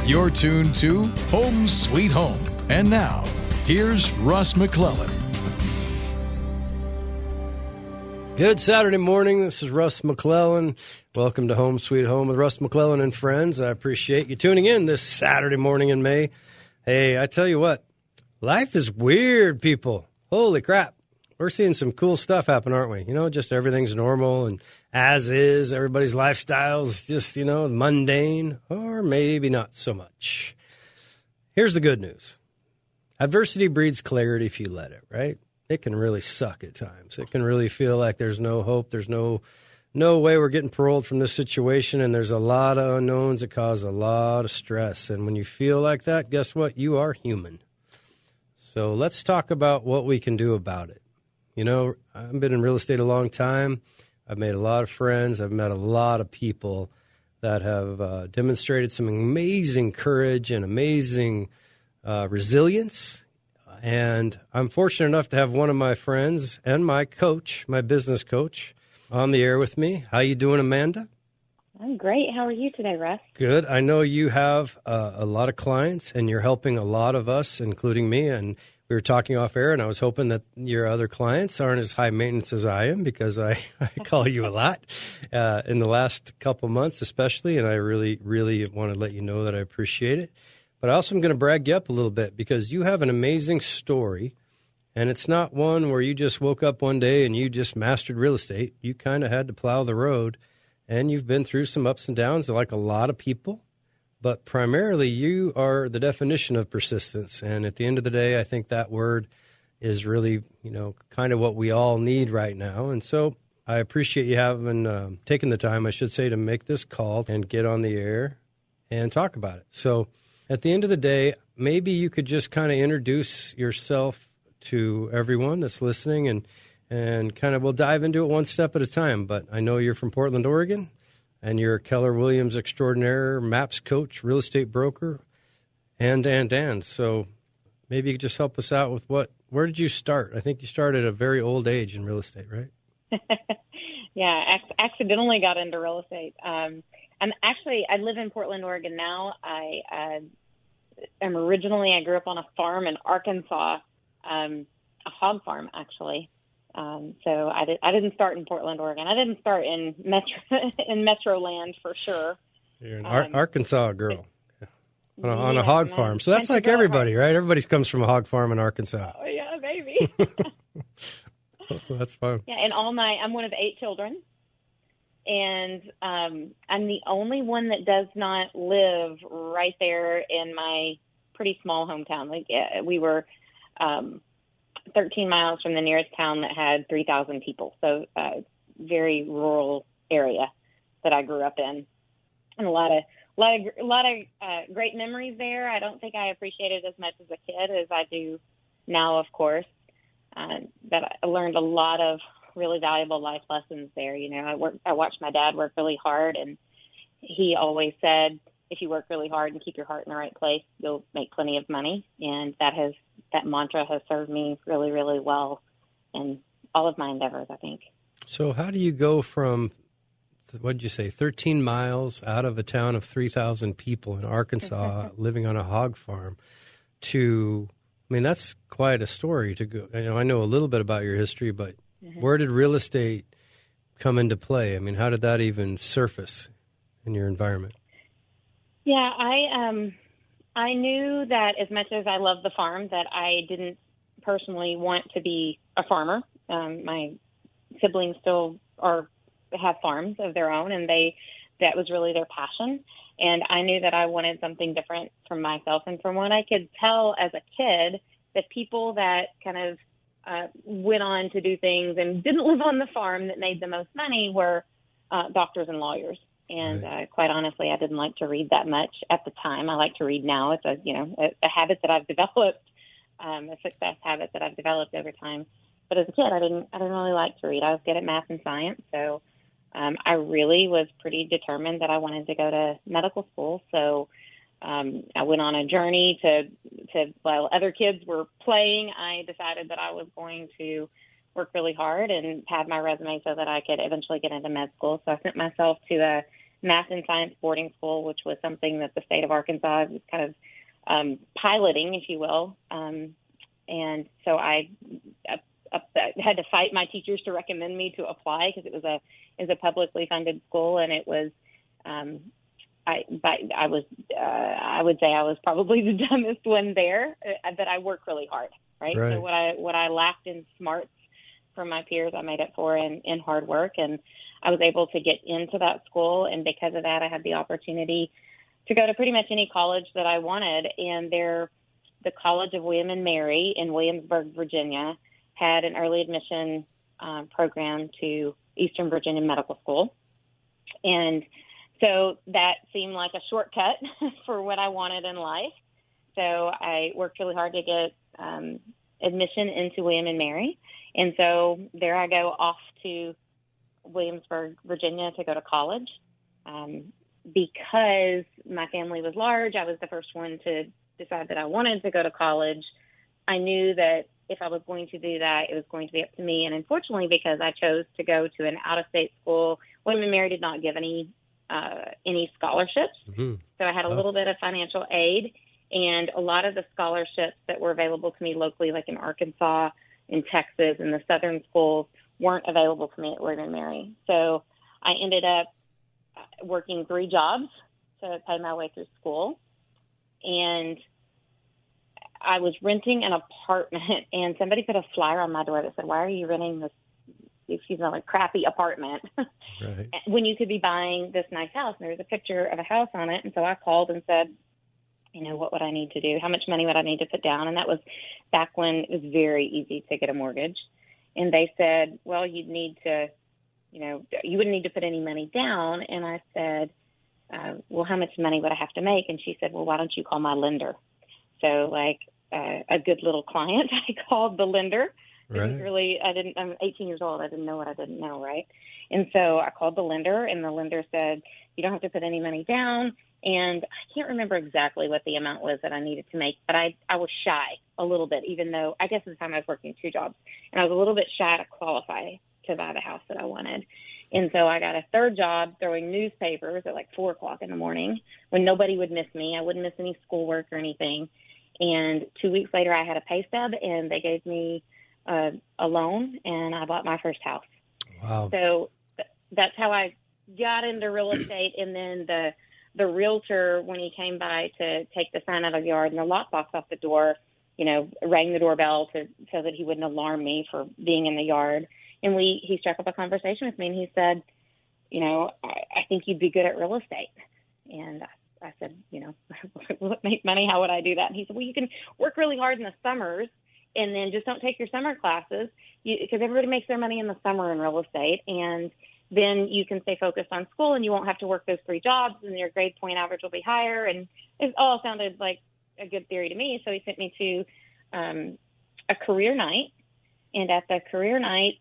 You're tuned to Home Sweet Home. And now, here's Russ McClellan. Good Saturday morning. This is Russ McClellan. Welcome to Home Sweet Home with Russ McClellan and friends. I appreciate you tuning in this Saturday morning in May. Hey, I tell you what, life is weird, people. Holy crap. We're seeing some cool stuff happen, aren't we? You know, just everything's normal and as is. Everybody's lifestyle is just, mundane, or maybe not so much. Here's the good news. Adversity breeds clarity if you let it, right? It can really suck at times. It can really feel like there's no hope. There's no way we're getting paroled from this situation, and there's a lot of unknowns that cause a lot of stress. And when you feel like that, guess what? You are human. So let's talk about what we can do about it. You know, I've been in real estate a long time. I've made a lot of friends. I've met a lot of people that have demonstrated some amazing courage and amazing resilience. And I'm fortunate enough to have one of my friends and my coach, my business coach, on the air with me. How you doing, Amanda? I'm great. How are you today, Russ? Good. I know you have a lot of clients, and you're helping a lot of us, including me. And we were talking off air, and I was hoping that your other clients aren't as high maintenance as I am, because I call you a lot in the last couple months especially, and I really, really want to let you know that I appreciate it. But I also am going to brag you up a little bit, because you have an amazing story, and it's not one where you just woke up one day and you just mastered real estate. You kind of had to plow the road, and you've been through some ups and downs like a lot of people. But primarily, you are the definition of persistence. And at the end of the day, I think that word is really, kind of what we all need right now. And so I appreciate you having taken the time, I should say, to make this call and get on the air and talk about it. So at the end of the day, maybe you could just kind of introduce yourself to everyone that's listening, and kind of we'll dive into it one step at a time. But I know you're from Portland, Oregon, and you're a Keller Williams extraordinaire, MAPS coach, real estate broker, and. So maybe you could just help us out with where did you start? I think you started at a very old age in real estate, right? Yeah, accidentally got into real estate. I live in Portland, Oregon now. I grew up on a farm in Arkansas, a hog farm, actually. So I didn't start in Portland, Oregon. I didn't start in Metro land for sure. You're an Arkansas girl on a hog farm. So that's like everybody, right? Everybody comes from a hog farm in Arkansas. Oh, yeah, maybe. So that's fun. Yeah, and I'm one of 8 children. And I'm the only one that does not live right there in my pretty small hometown. We were 13 miles from the nearest town that had 3,000 people. So very rural area that I grew up in, and a lot of great memories there. I don't think I appreciated as much as a kid as I do now, of course. But I learned a lot of really valuable life lessons there. I watched my dad work really hard, and he always said, if you work really hard and keep your heart in the right place, you'll make plenty of money. And that mantra has served me really, really well in all of my endeavors, I think. So how do you go from, what did you say, 13 miles out of a town of 3,000 people in Arkansas living on a hog farm to, that's quite a story to go. I know a little bit about your history, but where did real estate come into play? How did that even surface in your environment? Yeah, I knew that as much as I love the farm, that I didn't personally want to be a farmer. My siblings still have farms of their own, and that was really their passion. And I knew that I wanted something different from myself. And from what I could tell as a kid, the people that kind of went on to do things and didn't live on the farm that made the most money were doctors and lawyers. And quite honestly, I didn't like to read that much at the time. I like to read now. It's a habit that I've developed, a success habit that I've developed over time. But as a kid, I didn't really like to read. I was good at math and science, so I really was pretty determined that I wanted to go to medical school. So I went on a journey to while other kids were playing, I decided that I was going to work really hard and pad my resume so that I could eventually get into med school. So I sent myself to math and science boarding school, which was something that the state of Arkansas was kind of piloting, if you will. And so I had to fight my teachers to recommend me to apply because it was a publicly funded school, and it was I would say I was probably the dumbest one there, but I worked really hard, right? So what I lacked in smarts from my peers, I made up for in hard work, and I was able to get into that school, and because of that, I had the opportunity to go to pretty much any college that I wanted, and the College of William and Mary in Williamsburg, Virginia, had an early admission program to Eastern Virginia Medical School. And so that seemed like a shortcut for what I wanted in life. So I worked really hard to get admission into William and Mary. And so there I go off to Williamsburg, Virginia to go to college. Because my family was large, I was the first one to decide that I wanted to go to college. I knew that if I was going to do that, it was going to be up to me. And unfortunately, because I chose to go to an out-of-state school, William and Mary did not give any scholarships. Mm-hmm. So I had a little bit of financial aid, and a lot of the scholarships that were available to me locally, like in Arkansas, in Texas, and the southern schools, weren't available to me at William and Mary. So I ended up working 3 jobs to pay my way through school. And I was renting an apartment, and somebody put a flyer on my door that said, "Why are you renting this, like crappy apartment right. when you could be buying this nice house?" And there was a picture of a house on it. And so I called and said, what would I need to do? How much money would I need to put down? And that was back when it was very easy to get a mortgage. And they said, well, you'd need to, you wouldn't need to put any money down. And I said, well, how much money would I have to make? And she said, well, why don't you call my lender? So like a good little client, I called the lender. Right. I'm 18 years old. I didn't know what I didn't know. Right. And so I called the lender, and the lender said, you don't have to put any money down. And I can't remember exactly what the amount was that I needed to make, but I was shy a little bit, even though I guess at the time I was working 2 jobs, and I was a little bit shy to qualify to buy the house that I wanted. And so I got a 3rd job throwing newspapers at like 4 o'clock in the morning when nobody would miss me. I wouldn't miss any schoolwork or anything. And 2 weeks later, I had a pay stub, and they gave me a loan, and I bought my first house. Wow. So that's how I got into real estate. And then the realtor, when he came by to take the sign out of the yard and the lockbox off the door, rang the doorbell so that he wouldn't alarm me for being in the yard. And he struck up a conversation with me, and he said, I think you'd be good at real estate. And I said, make money, how would I do that? And he said, well, you can work really hard in the summers, and then just don't take your summer classes, because everybody makes their money in the summer in real estate. And then you can stay focused on school, and you won't have to work those 3 jobs, and your grade point average will be higher. And it all sounded like a good theory to me. So he sent me to a career night. And at the career night,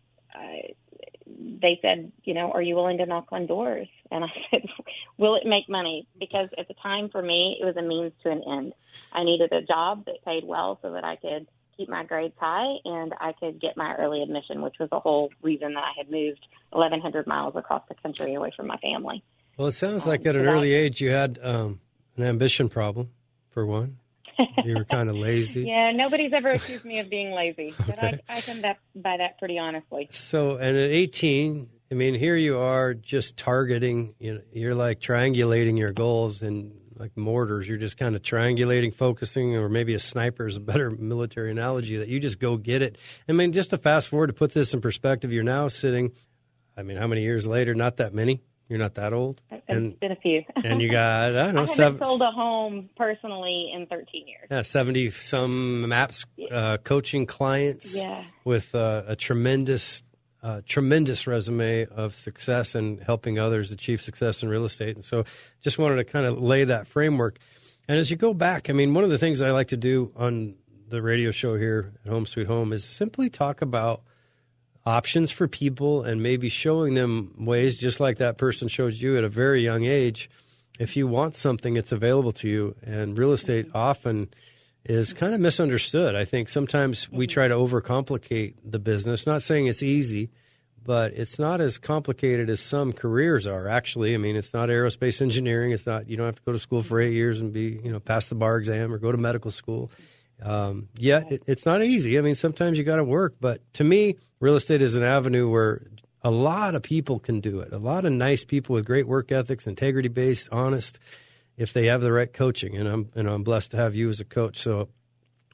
they said, are you willing to knock on doors? And I said, will it make money? Because at the time for me, it was a means to an end. I needed a job that paid well so that I could keep my grades high and I could get my early admission, which was the whole reason that I had moved 1,100 miles across the country away from my family. Well, it sounds like at an early age you had an ambition problem, for one. You were kind of lazy. Yeah, nobody's ever accused me of being lazy, but okay. I can buy that pretty honestly. So, and at 18, here you are just targeting, you're like triangulating your goals and like mortars. You're just kind of triangulating, focusing, or maybe a sniper is a better military analogy, that you just go get it. Just to fast forward, to put this in perspective, you're now sitting, how many years later? Not that many. You're not that old. It's been a few. And you got, I don't know, I haven't sold a home personally in 13 years. Yeah, 70-some MAPS coaching clients with a tremendous resume of success and helping others achieve success in real estate. And so just wanted to kind of lay that framework. And as you go back, one of the things I like to do on the radio show here at Home Sweet Home is simply talk about options for people and maybe showing them ways, just like that person showed you at a very young age. If you want something, it's available to you. And real estate often is kind of misunderstood. I think sometimes we try to overcomplicate the business, not saying it's easy, but it's not as complicated as some careers are, actually. I mean, it's not aerospace engineering. It's not, you don't have to go to school for 8 years and be, pass the bar exam or go to medical school. Yet it's not easy. I mean, sometimes you got to work, but to me, real estate is an avenue where a lot of people can do it. A lot of nice people with great work ethics, integrity-based, honest, if they have the right coaching. And I'm blessed to have you as a coach. So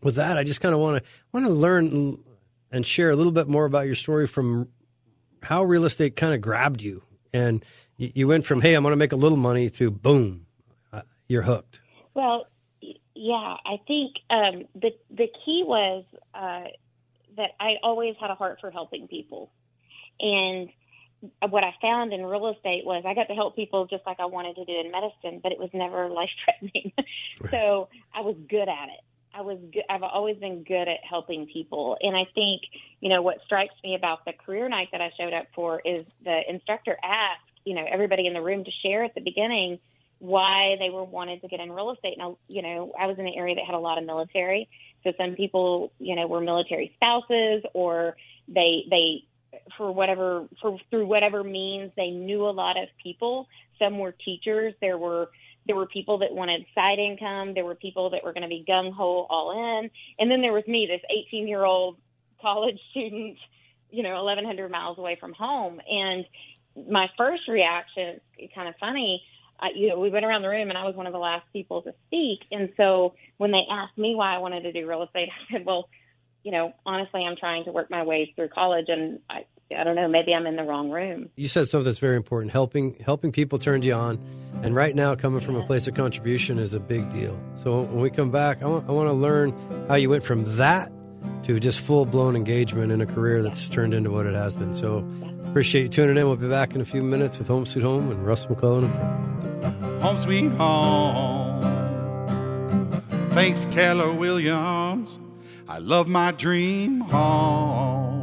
with that, I just kind of want to learn and share a little bit more about your story from how real estate kind of grabbed you. And you went from, hey, I'm going to make a little money to boom, you're hooked. Well, yeah, I think the key was that I always had a heart for helping people. And what I found in real estate was I got to help people just like I wanted to do in medicine, but it was never life-threatening. So I was good at it. I've always been good at helping people. And I think, what strikes me about the career night that I showed up for is the instructor asked, everybody in the room to share at the beginning why they wanted to get in real estate. Now, I was in an area that had a lot of military. So some people, were military spouses, or they through whatever means, they knew a lot of people. Some were teachers. There were people that wanted side income. There were people that were going to be gung-ho all in. And then there was me, this 18-year-old college student, 1,100 miles away from home. And my first reaction, kind of funny, we went around the room and I was one of the last people to speak. And so when they asked me why I wanted to do real estate, I said, well, honestly, I'm trying to work my way through college, and I don't know, maybe I'm in the wrong room. You said something that's very important. Helping people turned you on. And right now, coming from a place of contribution is a big deal. So when we come back, I want to learn how you went from that to just full-blown engagement in a career that's turned into what it has been. So appreciate you tuning in. We'll be back in a few minutes with Home Sweet Home and Russ McClellan and friends. Home Sweet Home. Thanks, Keller Williams. I love my dream home.